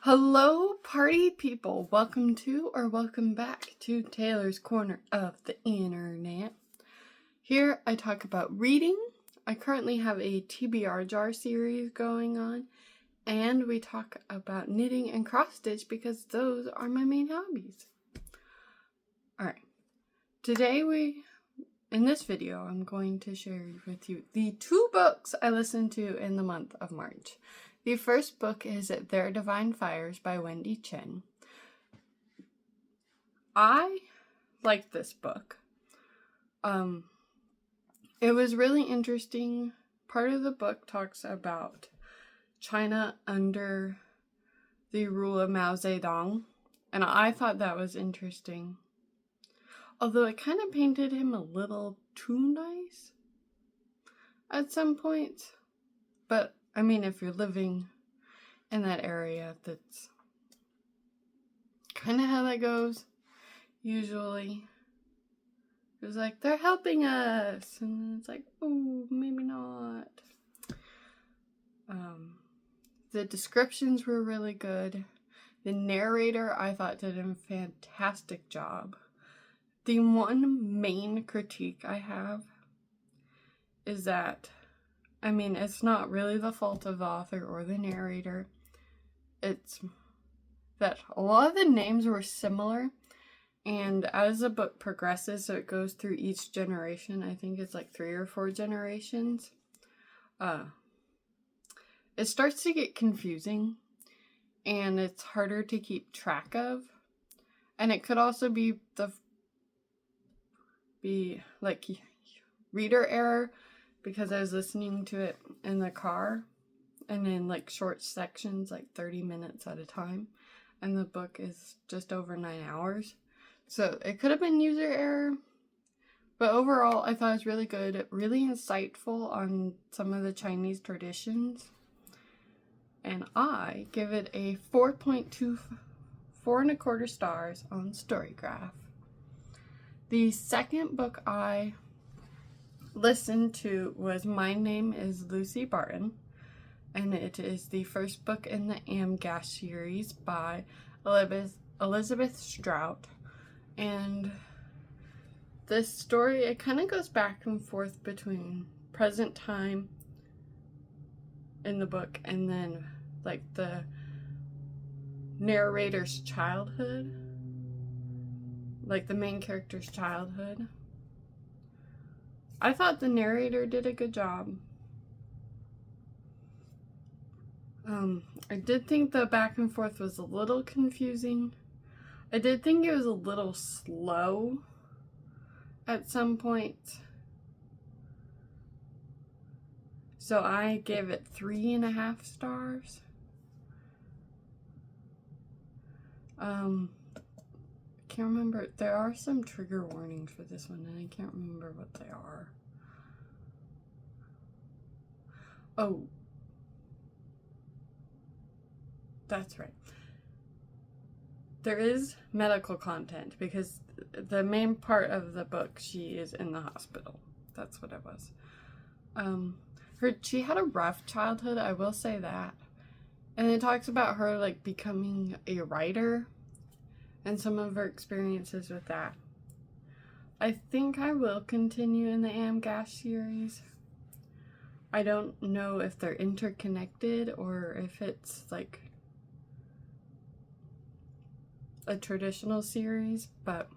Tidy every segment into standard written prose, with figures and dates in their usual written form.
Hello, party people. Welcome to or welcome back to Taylor's Corner of the Internet. Here I talk about reading. I currently have a TBR jar series going on, and we talk about knitting and cross stitch because those are my main hobbies. Alright, today in this video, I'm going to share with you the 2 books I listened to in the month of March. The first book is Their Divine Fires by Wendy Chen. I liked this book. It was really interesting. Part of the book talks about China under the rule of Mao Zedong, and I thought that was interesting. Although it kind of painted him a little too nice at some points. But I mean, if you're living in that area, that's kind of how that goes, usually. It's like, they're helping us, and it's like, oh, maybe not. The descriptions were really good. The narrator, I thought, did a fantastic job. The one main critique I have is that, I mean, it's not really the fault of the author or the narrator. It's that a lot of the names were similar, and as the book progresses, so it goes through each generation, I think it's like 3 or 4 generations, it starts to get confusing, and it's harder to keep track of, and it could also be like reader error, because I was listening to it in the car and in like short sections, like 30 minutes at a time, and the book is just over 9 hours, so it could have been user error. But overall, I thought it was really good, really insightful on some of the Chinese traditions, and I give it a 4.2, 4.25 stars on Storygraph. The second book I listened to was My Name is Lucy Barton, and it is the first book in the Amgash series by Elizabeth Strout. And this story, it kind of goes back and forth between present time in the book and then like the narrator's childhood, like the main character's childhood. I thought the narrator did a good job. I did think the back and forth was a little confusing. I did think it was a little slow at some point. So I gave it 3.5 stars. Can't remember. There are some trigger warnings for this one, and I can't remember what they are. Oh, that's right. There is medical content because the main part of the book, she is in the hospital. That's what it was. She had a rough childhood, I will say that. And it talks about her like becoming a writer and some of her experiences with that. I think I will continue in the Amgash series. I don't know if they're interconnected or if it's like a traditional series, but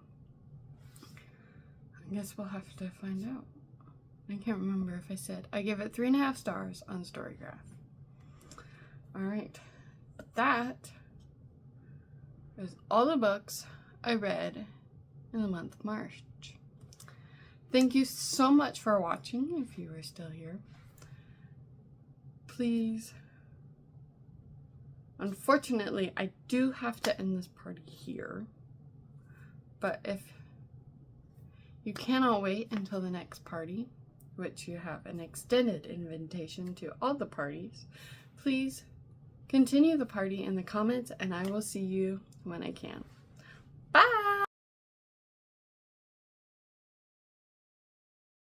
I guess we'll have to find out. I can't remember if I said. I give it 3.5 stars on Storygraph. Alright, that is all the books I read in the month of March. Thank you so much for watching, if you are still here. Please. Unfortunately, I do have to end this party here. But if you cannot wait until the next party, which you have an extended invitation to all the parties, please continue the party in the comments, and I will see you when I can.